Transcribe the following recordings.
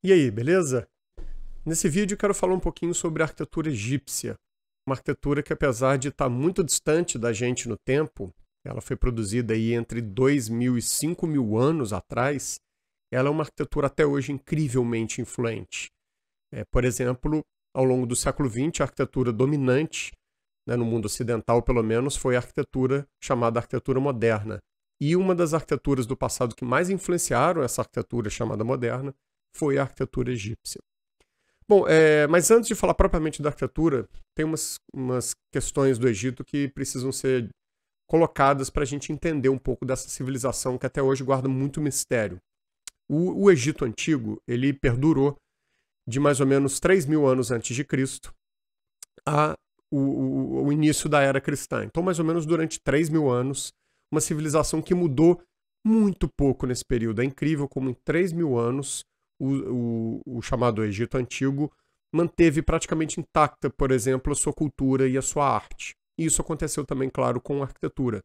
E aí, beleza? Nesse vídeo eu quero falar um pouquinho sobre a arquitetura egípcia. Uma arquitetura que, apesar de estar muito distante da gente no tempo, ela foi produzida aí entre 2.000 e 5.000 anos atrás, ela é uma arquitetura até hoje incrivelmente influente. Por exemplo, ao longo do século XX, a arquitetura dominante, né, no mundo ocidental pelo menos, foi a arquitetura chamada arquitetura moderna. E uma das arquiteturas do passado que mais influenciaram essa arquitetura chamada moderna foi a arquitetura egípcia. Bom, mas antes de falar propriamente da arquitetura, tem umas questões do Egito que precisam ser colocadas para a gente entender um pouco dessa civilização que até hoje guarda muito mistério. O Egito Antigo, ele perdurou de mais ou menos 3.000 anos antes de Cristo a o início da era cristã. Então, mais ou menos durante 3.000 anos, uma civilização que mudou muito pouco nesse período. É incrível como em 3.000 anos o chamado Egito Antigo manteve praticamente intacta, por exemplo, a sua cultura e a sua arte. E isso aconteceu também, claro, com a arquitetura.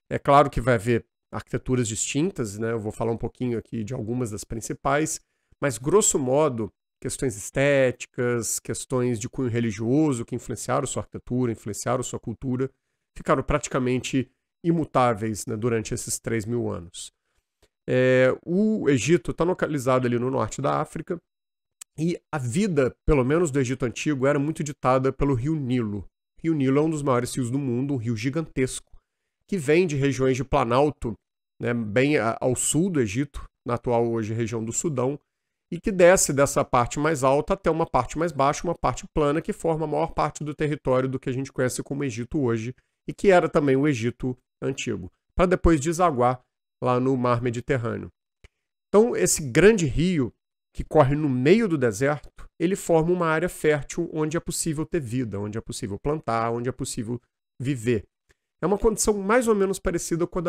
É claro que vai haver arquiteturas distintas, né? Eu vou falar um pouquinho aqui de algumas das principais, mas grosso modo, questões estéticas, questões de cunho religioso que influenciaram sua arquitetura, influenciaram sua cultura, ficaram praticamente imutáveis, né, durante esses 3.000 anos. O Egito está localizado ali no norte da África e a vida, pelo menos do Egito Antigo, era muito ditada pelo rio Nilo. O rio Nilo é um dos maiores rios do mundo, um rio gigantesco, que vem de regiões de Planalto, né, bem ao sul do Egito, na atual hoje região do Sudão, e que desce dessa parte mais alta até uma parte mais baixa, uma parte plana, que forma a maior parte do território do que a gente conhece como Egito hoje, e que era também o Egito Antigo, para depois desaguar lá no mar Mediterrâneo. Então, esse grande rio, que corre no meio do deserto, ele forma uma área fértil onde é possível ter vida, onde é possível plantar, onde é possível viver. É uma condição mais ou menos parecida com a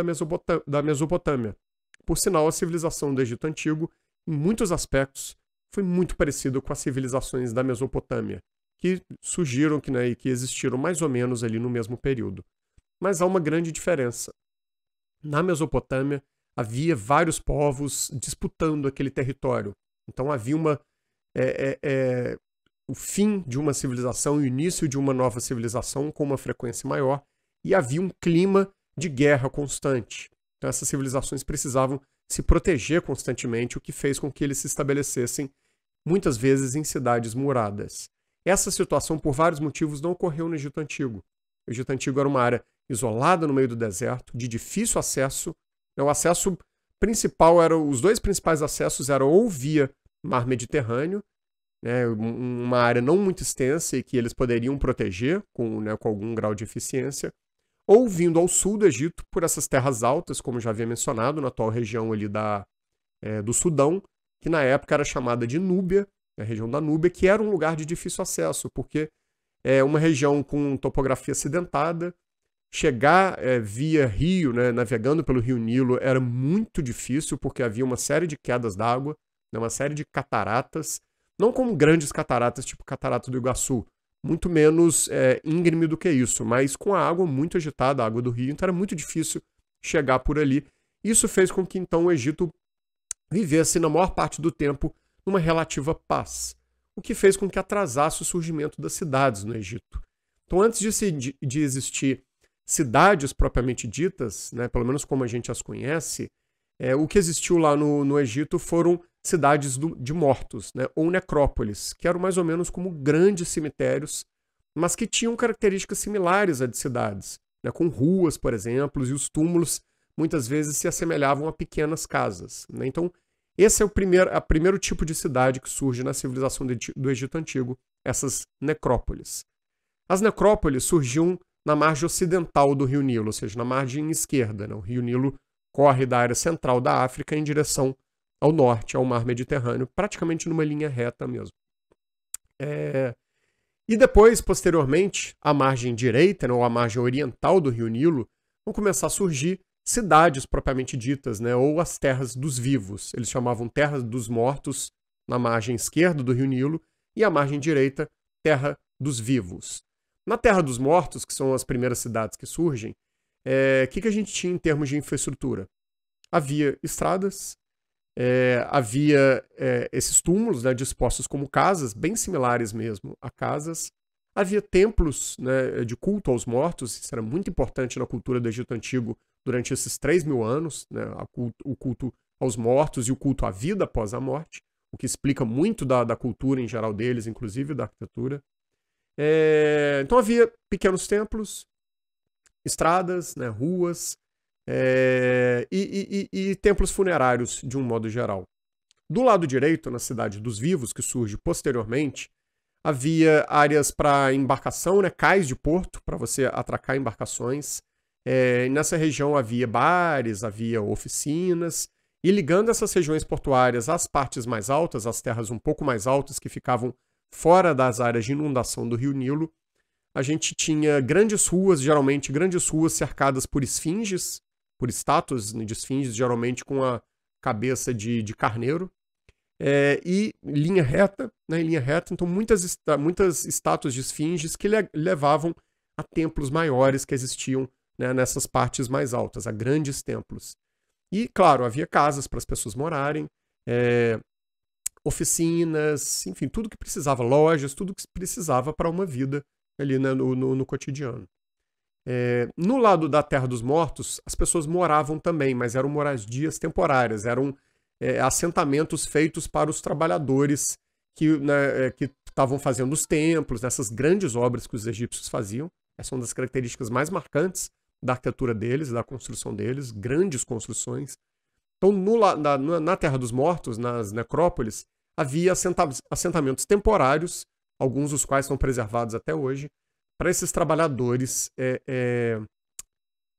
da Mesopotâmia. Por sinal, a civilização do Egito Antigo, em muitos aspectos, foi muito parecida com as civilizações da Mesopotâmia, que surgiram e que existiram mais ou menos ali no mesmo período. Mas há uma grande diferença. Na Mesopotâmia, havia vários povos disputando aquele território. Então havia o fim de uma civilização e o início de uma nova civilização com uma frequência maior, e havia um clima de guerra constante. Então essas civilizações precisavam se proteger constantemente, o que fez com que eles se estabelecessem muitas vezes em cidades muradas. Essa situação, por vários motivos, não ocorreu no Egito Antigo. O Egito Antigo era uma área isolada no meio do deserto, de difícil acesso. O acesso principal os dois principais acessos eram ou via mar Mediterrâneo, né, uma área não muito extensa e que eles poderiam proteger com algum grau de eficiência, ou vindo ao sul do Egito por essas terras altas, como já havia mencionado, na atual região ali do Sudão, que na época era chamada de Núbia, a região da Núbia, que era um lugar de difícil acesso, porque é uma região com topografia acidentada. Chegar via rio, né, navegando pelo rio Nilo, era muito difícil, porque havia uma série de quedas d'água, né, uma série de cataratas, não como grandes cataratas, tipo catarata do Iguaçu, muito menos íngreme do que isso, mas com a água muito agitada, a água do rio, então era muito difícil chegar por ali. Isso fez com que então o Egito vivesse, na maior parte do tempo, numa relativa paz, o que fez com que atrasasse o surgimento das cidades no Egito. Então, antes de existir cidades propriamente ditas, né, pelo menos como a gente as conhece, o que existiu lá no Egito foram cidades de mortos, né, ou necrópolis, que eram mais ou menos como grandes cemitérios, mas que tinham características similares a de cidades, né, com ruas, por exemplo, e os túmulos muitas vezes se assemelhavam a pequenas casas. Né? Então, esse é o primeiro tipo de cidade que surge na civilização do Egito Antigo, essas necrópolis. As necrópolis surgiam na margem ocidental do rio Nilo, ou seja, na margem esquerda. Né? O rio Nilo corre da área central da África em direção ao norte, ao mar Mediterrâneo, praticamente numa linha reta mesmo. E depois, posteriormente, a margem direita, né, ou a margem oriental do rio Nilo, vão começar a surgir cidades propriamente ditas, né, ou as terras dos vivos. Eles chamavam terras dos mortos na margem esquerda do rio Nilo e a margem direita, terra dos vivos. Na Terra dos Mortos, que são as primeiras cidades que surgem, que a gente tinha em termos de infraestrutura? Havia estradas, Havia esses túmulos, né, dispostos como casas, bem similares mesmo a casas. Havia templos, né, de culto aos mortos, isso era muito importante na cultura do Egito Antigo durante esses 3.000 anos, né, o culto aos mortos e o culto à vida após a morte, o que explica muito da cultura em geral deles, inclusive da arquitetura. Então havia pequenos templos, estradas, né, ruas, e templos funerários de um modo geral. Do lado direito, na Cidade dos Vivos, que surge posteriormente, havia áreas para embarcação, né, cais de porto, para você atracar embarcações. Nessa região havia bares, havia oficinas, e ligando essas regiões portuárias às partes mais altas, às terras um pouco mais altas, que ficavam fora das áreas de inundação do Rio Nilo, a gente tinha grandes ruas, geralmente grandes ruas cercadas por esfinges, por estátuas de esfinges, geralmente com a cabeça de carneiro, e linha reta, né, em linha reta, então muitas estátuas de esfinges que levavam a templos maiores que existiam, né, nessas partes mais altas, a grandes templos. E, claro, havia casas para as pessoas morarem, oficinas, enfim, tudo que precisava, lojas, tudo que precisava para uma vida ali, né, no cotidiano. No lado da Terra dos Mortos, as pessoas moravam também, mas eram moradias temporárias, eram assentamentos feitos para os trabalhadores que estavam fazendo os templos, nessas grandes obras que os egípcios faziam. Essa é uma das características mais marcantes da arquitetura deles, da construção deles, grandes construções. Então, na Terra dos Mortos, nas necrópolis, havia assentamentos temporários, alguns dos quais são preservados até hoje, para esses trabalhadores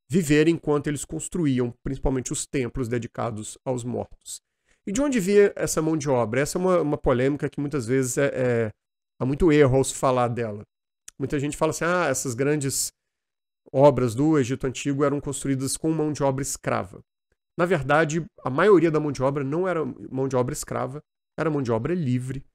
viverem enquanto eles construíam, principalmente os templos dedicados aos mortos. E de onde via essa mão de obra? Essa é uma polêmica que muitas vezes há muito erro ao se falar dela. Muita gente fala assim, essas grandes obras do Egito Antigo eram construídas com mão de obra escrava. Na verdade, a maioria da mão de obra não era mão de obra escrava, era mão de obra livre.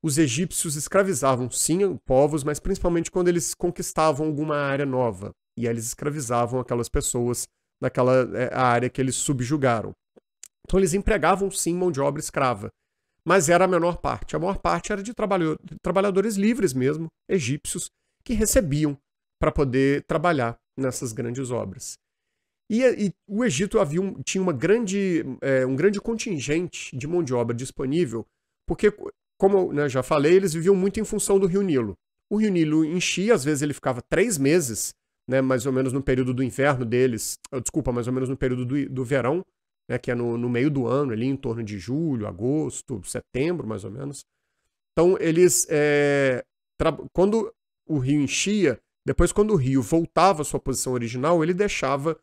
Os egípcios escravizavam, sim, povos, mas principalmente quando eles conquistavam alguma área nova. E aí eles escravizavam aquelas pessoas naquela área que eles subjugaram. Então eles empregavam, sim, mão de obra escrava. Mas era a menor parte. A maior parte era de trabalhadores livres mesmo, egípcios, que recebiam para poder trabalhar nessas grandes obras. E o Egito tinha um grande contingente de mão de obra disponível, porque, como eu já falei, eles viviam muito em função do Rio Nilo. O Rio Nilo enchia, às vezes ele ficava 3 meses, né, mais ou menos no período do inverno deles, mais ou menos no período do verão, né, que é no meio do ano, ali em torno de julho, agosto, setembro, mais ou menos. Então, eles, quando o rio enchia, depois quando o rio voltava à sua posição original, ele deixava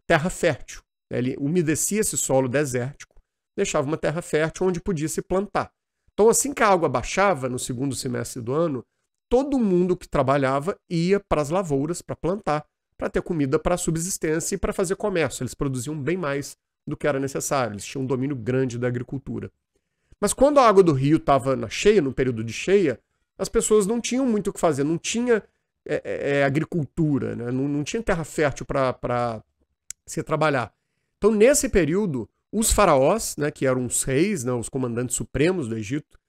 terra fértil. Ele umedecia esse solo desértico, deixava uma terra fértil onde podia se plantar. Então, assim que a água baixava no segundo semestre do ano, todo mundo que trabalhava ia para as lavouras para plantar, para ter comida para subsistência e para fazer comércio. Eles produziam bem mais do que era necessário. Eles tinham um domínio grande da agricultura. Mas quando a água do rio estava na cheia, no período de cheia, as pessoas não tinham muito o que fazer, não tinha agricultura, né? Não tinha terra fértil para se trabalhar. Então, nesse período, os faraós, né, que eram os reis, né, os comandantes supremos do Egito,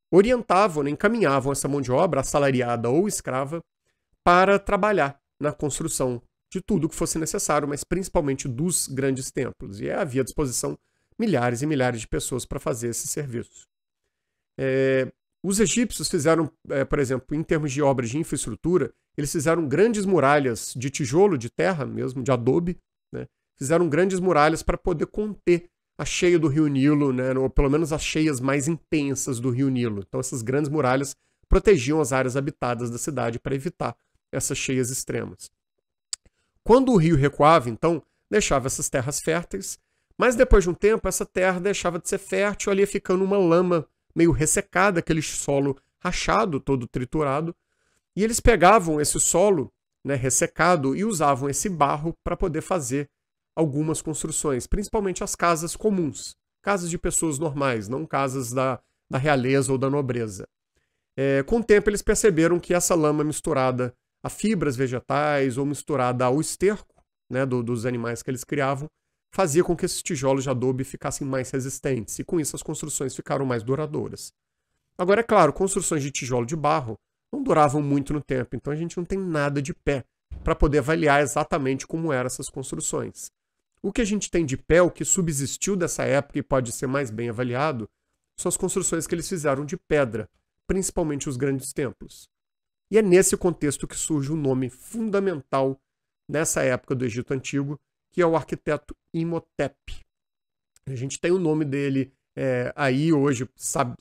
orientavam, né, encaminhavam essa mão de obra, assalariada ou escrava, para trabalhar na construção de tudo que fosse necessário, mas principalmente dos grandes templos. E havia à disposição milhares e milhares de pessoas para fazer esse serviço. Os egípcios fizeram, por exemplo, em termos de obras de infraestrutura, eles fizeram grandes muralhas de tijolo, de terra mesmo, de adobe, né? Fizeram grandes muralhas para poder conter a cheia do Rio Nilo, né? Ou pelo menos as cheias mais intensas do Rio Nilo. Então essas grandes muralhas protegiam as áreas habitadas da cidade para evitar essas cheias extremas. Quando o rio recuava, então, deixava essas terras férteis, mas depois de um tempo essa terra deixava de ser fértil, ali ia ficando uma lama meio ressecada, aquele solo rachado, todo triturado, e eles pegavam esse solo, né, ressecado e usavam esse barro para poder fazer algumas construções, principalmente as casas comuns, casas de pessoas normais, não casas da realeza ou da nobreza. Com o tempo eles perceberam que essa lama misturada a fibras vegetais ou misturada ao esterco, né, dos animais que eles criavam, fazia com que esses tijolos de adobe ficassem mais resistentes, e com isso as construções ficaram mais duradouras. Agora, é claro, construções de tijolo de barro não duravam muito no tempo, então a gente não tem nada de pé para poder avaliar exatamente como eram essas construções. O que a gente tem de pé, o que subsistiu dessa época e pode ser mais bem avaliado, são as construções que eles fizeram de pedra, principalmente os grandes templos. E é nesse contexto que surge um nome fundamental nessa época do Egito Antigo, que é o arquiteto Imhotep. A gente tem o nome dele aí hoje,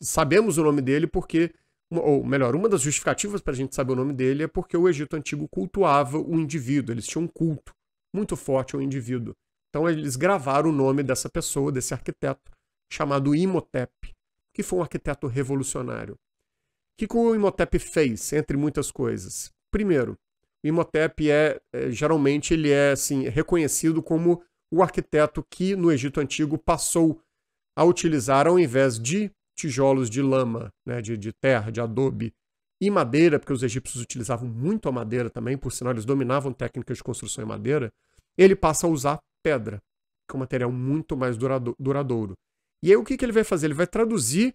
sabemos o nome dele porque, ou melhor, uma das justificativas para a gente saber o nome dele é porque o Egito Antigo cultuava o indivíduo, eles tinham um culto muito forte ao indivíduo. Então eles gravaram o nome dessa pessoa, desse arquiteto, chamado Imhotep, que foi um arquiteto revolucionário. O que o Imhotep fez, entre muitas coisas? Primeiro, o Imhotep geralmente ele é assim, reconhecido como o arquiteto que no Egito Antigo passou a utilizar, ao invés de tijolos de lama, né, de terra, de adobe e madeira, porque os egípcios utilizavam muito a madeira também, por sinal eles dominavam técnicas de construção em madeira, ele passa a usar pedra, que é um material muito mais duradouro. E aí o que ele vai fazer? Ele vai traduzir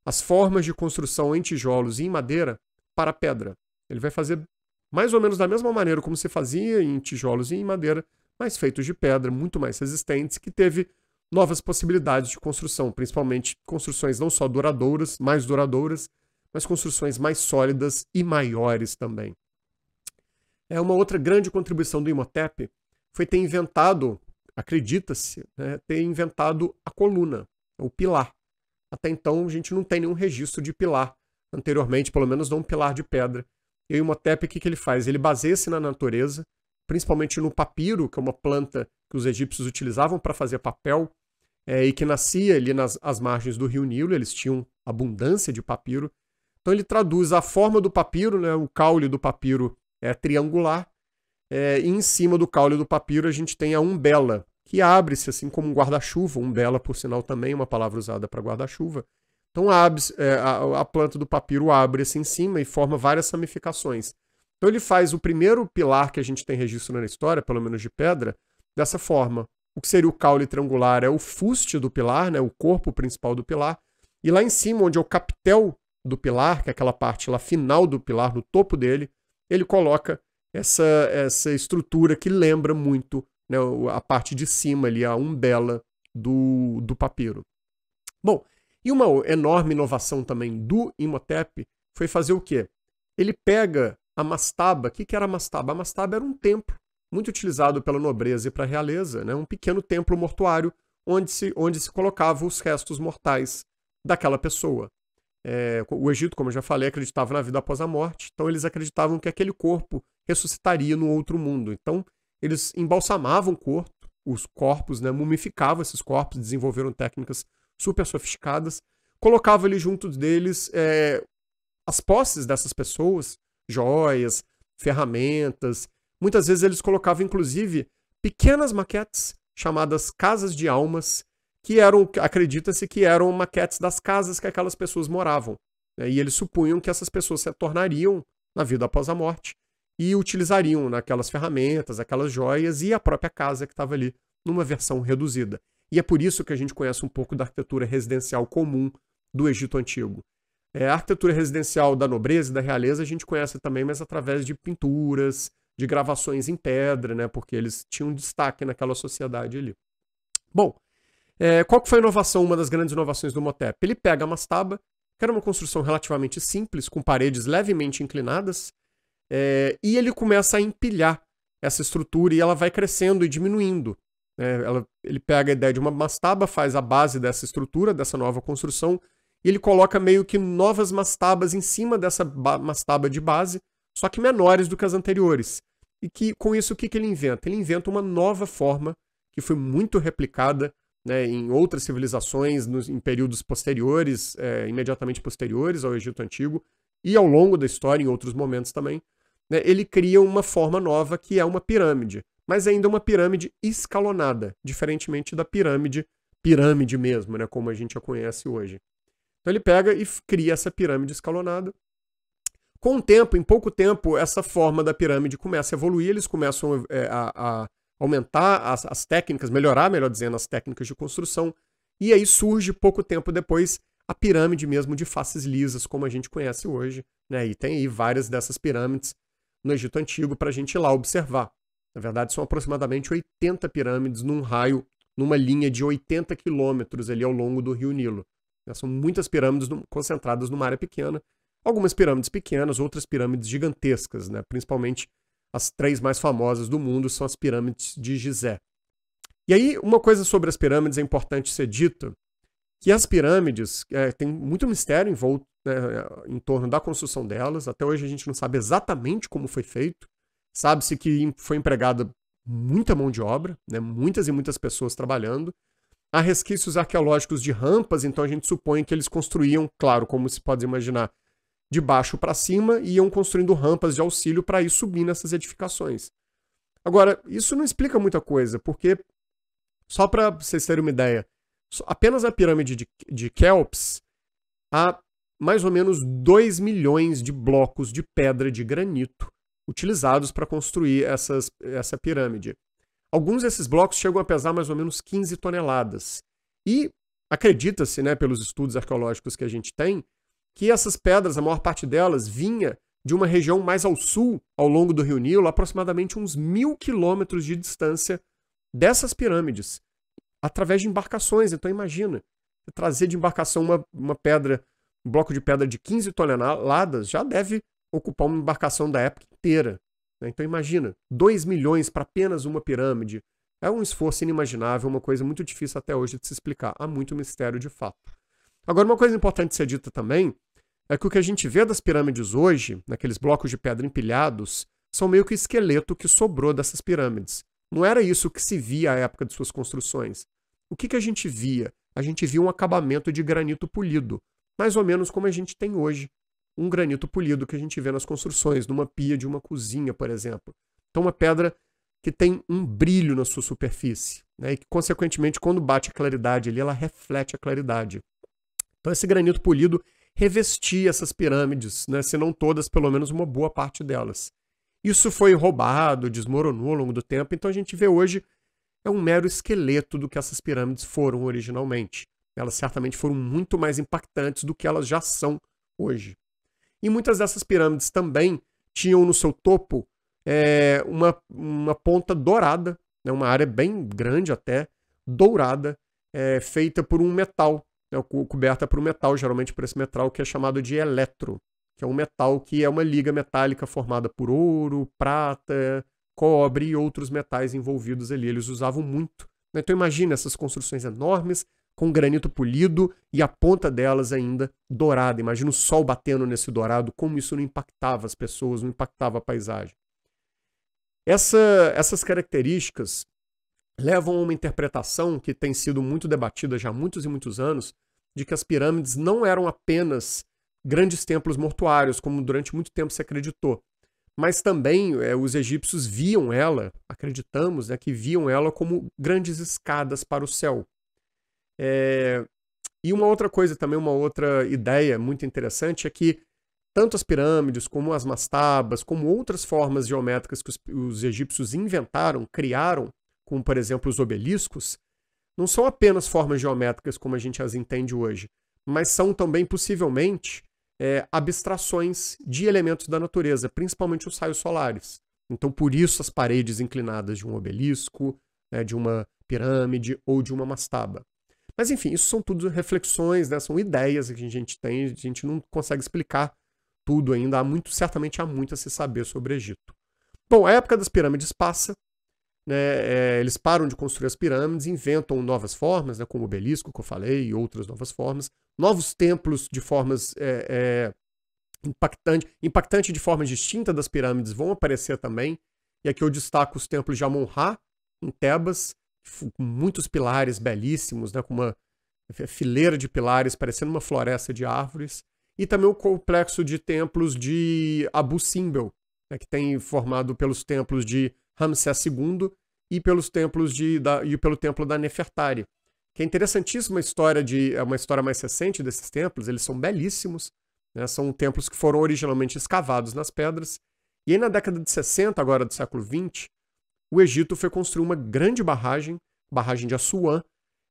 as formas de construção em tijolos e em madeira para pedra. Ele vai fazer mais ou menos da mesma maneira como se fazia em tijolos e em madeira, mas feitos de pedra, muito mais resistentes, que teve novas possibilidades de construção, principalmente construções não só duradouras, mais duradouras, mas construções mais sólidas e maiores também. Uma outra grande contribuição do Imhotep foi ter inventado, acredita-se, né, ter inventado a coluna, o pilar. Até então a gente não tem nenhum registro de pilar anteriormente, pelo menos não um pilar de pedra. E o Imhotep, o que ele faz? Ele baseia-se na natureza, principalmente no papiro, que é uma planta que os egípcios utilizavam para fazer papel, e que nascia ali nas margens do rio Nilo, eles tinham abundância de papiro. Então ele traduz a forma do papiro, né, o caule do papiro é triangular, e em cima do caule do papiro a gente tem a umbela, que abre-se assim como um guarda-chuva, umbela por sinal também uma palavra usada para guarda-chuva. Então a planta do papiro abre-se em cima e forma várias ramificações. Então ele faz o primeiro pilar que a gente tem registro na história, pelo menos de pedra, dessa forma. O que seria o caule triangular é o fuste do pilar, né, o corpo principal do pilar, e lá em cima, onde é o capitel do pilar, que é aquela parte lá final do pilar, no topo dele, ele coloca essa estrutura que lembra muito, né, a parte de cima ali, a umbela do papiro. Bom, e uma enorme inovação também do Imhotep foi fazer o quê? Ele pega a mastaba. O que era a mastaba? A mastaba era um templo muito utilizado pela nobreza e para a realeza, né? Um pequeno templo mortuário onde se colocavam os restos mortais daquela pessoa. O Egito, como eu já falei, acreditava na vida após a morte, então eles acreditavam que aquele corpo ressuscitaria no outro mundo. Então eles embalsamavam os corpos, né? Mumificavam esses corpos, desenvolveram técnicas super sofisticadas, colocavam ali junto deles as posses dessas pessoas, joias, ferramentas. Muitas vezes eles colocavam, inclusive, pequenas maquetes chamadas casas de almas, que acredita-se que eram maquetes das casas que aquelas pessoas moravam. Né? E eles supunham que essas pessoas se tornariam na vida após a morte e utilizariam aquelas ferramentas, aquelas joias e a própria casa que estava ali numa versão reduzida. E é por isso que a gente conhece um pouco da arquitetura residencial comum do Egito Antigo. A arquitetura residencial da nobreza e da realeza a gente conhece também, mas através de pinturas, de gravações em pedra, né, porque eles tinham destaque naquela sociedade ali. Bom, qual que foi a inovação, uma das grandes inovações do Imhotep? Ele pega a mastaba, que era uma construção relativamente simples, com paredes levemente inclinadas, e ele começa a empilhar essa estrutura e ela vai crescendo e diminuindo. Ele pega a ideia de uma mastaba, faz a base dessa estrutura, dessa nova construção, e ele coloca meio que novas mastabas em cima dessa mastaba de base, só que menores do que as anteriores. E que com isso o que ele inventa? Ele inventa uma nova forma que foi muito replicada, né, em outras civilizações, em períodos posteriores, imediatamente posteriores ao Egito Antigo, e ao longo da história, em outros momentos também. Né, ele cria uma forma nova que é uma pirâmide, mas ainda uma pirâmide escalonada, diferentemente da pirâmide mesmo, né, como a gente a conhece hoje. Então ele pega e cria essa pirâmide escalonada. Com o tempo, em pouco tempo, essa forma da pirâmide começa a evoluir, eles começam a aumentar as técnicas, melhorar, melhor dizendo, as técnicas de construção. E aí surge, pouco tempo depois, a pirâmide mesmo de faces lisas, como a gente conhece hoje, né? E tem aí várias dessas pirâmides no Egito Antigo para a gente ir lá observar. Na verdade, são aproximadamente 80 pirâmides num raio, numa linha de 80 quilômetros ali ao longo do Rio Nilo. São muitas pirâmides concentradas numa área pequena. Algumas pirâmides pequenas, outras pirâmides gigantescas, né? Principalmente as 3 mais famosas do mundo são as pirâmides de Gizé. E aí, uma coisa sobre as pirâmides é importante ser dita, que as pirâmides tem muito mistério envolto, né, em torno da construção delas. Até hoje a gente não sabe exatamente como foi feito. Sabe-se que foi empregada muita mão de obra, né, muitas e muitas pessoas trabalhando. Há resquícios arqueológicos de rampas, então a gente supõe que eles construíam, claro, como se pode imaginar, de baixo para cima e iam construindo rampas de auxílio para ir subindo essas edificações. Agora, isso não explica muita coisa, porque, só para vocês terem uma ideia, apenas a pirâmide de Kéops há mais ou menos 2 milhões de blocos de pedra de granito utilizados para construir essa pirâmide. Alguns desses blocos chegam a pesar mais ou menos 15 toneladas. E acredita-se, né, pelos estudos arqueológicos que a gente tem, que essas pedras, a maior parte delas, vinha de uma região mais ao sul, ao longo do Rio Nilo, aproximadamente uns 1.000 quilômetros de distância dessas pirâmides, através de embarcações. Então imagina, trazer de embarcação uma pedra, um bloco de pedra de 15 toneladas, já deve ocupar uma embarcação da época inteira. Então imagina, 2 milhões para apenas uma pirâmide. É um esforço inimaginável, uma coisa muito difícil até hoje de se explicar. Há muito mistério de fato. Agora, uma coisa importante de ser dita também é que o que a gente vê das pirâmides hoje, naqueles blocos de pedra empilhados, são meio que o esqueleto que sobrou dessas pirâmides. Não era isso que se via à época de suas construções. O que a gente via? A gente via um acabamento de granito polido, mais ou menos como a gente tem hoje. Um granito polido que a gente vê nas construções, numa pia de uma cozinha, por exemplo. Então, uma pedra que tem um brilho na sua superfície, né, e que, consequentemente, quando bate a claridade ali, ela reflete a claridade. Então, esse granito polido revestia essas pirâmides, né, se não todas, pelo menos uma boa parte delas. Isso foi roubado, desmoronou ao longo do tempo, então a gente vê hoje é um mero esqueleto do que essas pirâmides foram originalmente. Elas certamente foram muito mais impactantes do que elas já são hoje. E muitas dessas pirâmides também tinham no seu topo uma ponta dourada, né, uma área bem grande até, dourada, feita por um metal, né, coberta por um metal, geralmente por esse metal que é chamado de eletro, que é um metal que é uma liga metálica formada por ouro, prata, cobre e outros metais envolvidos ali. Eles usavam muito. Né? Então imagina essas construções enormes, com granito polido e a ponta delas ainda dourada. Imagina o sol batendo nesse dourado, como isso não impactava as pessoas, não impactava a paisagem. Essas características levam a uma interpretação que tem sido muito debatida já há muitos e muitos anos, de que as pirâmides não eram apenas grandes templos mortuários, como durante muito tempo se acreditou, mas também os egípcios viam ela, acreditamos, né, que viam ela como grandes escadas para o céu. E uma outra coisa também, uma outra ideia muito interessante é que tanto as pirâmides, como as mastabas, como outras formas geométricas que os egípcios inventaram, criaram, como por exemplo os obeliscos, não são apenas formas geométricas como a gente as entende hoje, mas são também possivelmente abstrações de elementos da natureza, principalmente os raios solares. Então por isso as paredes inclinadas de um obelisco, né, de uma pirâmide ou de uma mastaba. Mas enfim, isso são tudo reflexões, né? São ideias que a gente tem, a gente não consegue explicar tudo ainda, certamente há muito a se saber sobre o Egito. Bom, a época das pirâmides passa, né? Eles param de construir as pirâmides, inventam novas formas, né? Como o obelisco, que eu falei, e outras novas formas, novos templos de formas impactante de formas distintas das pirâmides vão aparecer também, e aqui eu destaco os templos de Amon-Ra, em Tebas, com muitos pilares belíssimos, né, com uma fileira de pilares parecendo uma floresta de árvores, e também o complexo de templos de Abu Simbel, né, que tem formado pelos templos de Ramsés II e pelo templo da Nefertari, que é interessantíssima é uma história mais recente desses templos. Eles são belíssimos, né, são templos que foram originalmente escavados nas pedras, e aí na década de 60, agora do século XX, o Egito foi construir uma grande barragem de Assuã,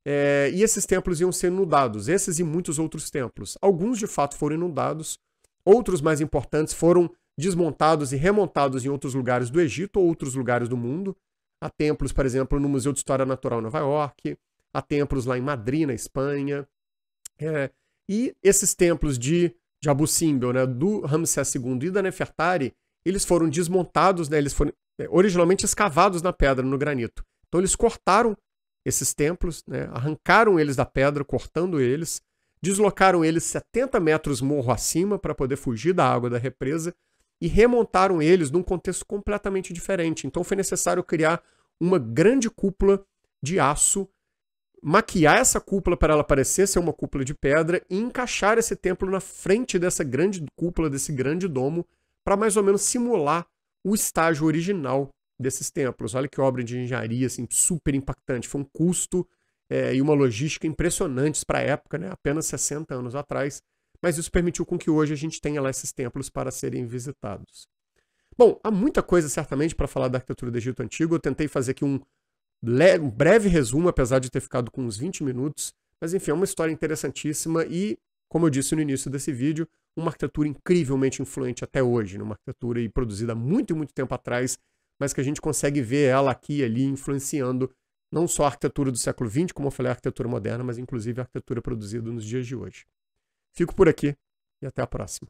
e esses templos iam ser inundados, esses e muitos outros templos. Alguns de fato foram inundados, outros mais importantes foram desmontados e remontados em outros lugares do Egito ou outros lugares do mundo. Há templos, por exemplo, no Museu de História Natural em Nova York, há templos lá em Madrid, na Espanha. E esses templos de Abu Simbel, né, do Ramsés II e da Nefertari, eles foram desmontados, né, eles foram originalmente escavados na pedra, no granito. Então eles cortaram esses templos, né, arrancaram eles da pedra, cortando eles, deslocaram eles 70 metros morro acima para poder fugir da água da represa e remontaram eles num contexto completamente diferente. Então foi necessário criar uma grande cúpula de aço, maquiar essa cúpula para ela parecer ser uma cúpula de pedra e encaixar esse templo na frente dessa grande cúpula, desse grande domo, para mais ou menos simular o estágio original desses templos. Olha que obra de engenharia assim, super impactante. Foi um custo e uma logística impressionantes para a época, né? Apenas 60 anos atrás. Mas isso permitiu com que hoje a gente tenha lá esses templos para serem visitados. Bom, há muita coisa certamente para falar da arquitetura do Egito Antigo. Eu tentei fazer aqui um breve resumo, apesar de ter ficado com uns 20 minutos. Mas enfim, é uma história interessantíssima e, como eu disse no início desse vídeo, uma arquitetura incrivelmente influente até hoje. Uma arquitetura produzida há muito, muito tempo atrás, mas que a gente consegue ver ela aqui e ali influenciando não só a arquitetura do século XX, como eu falei, a arquitetura moderna, mas inclusive a arquitetura produzida nos dias de hoje. Fico por aqui e até a próxima.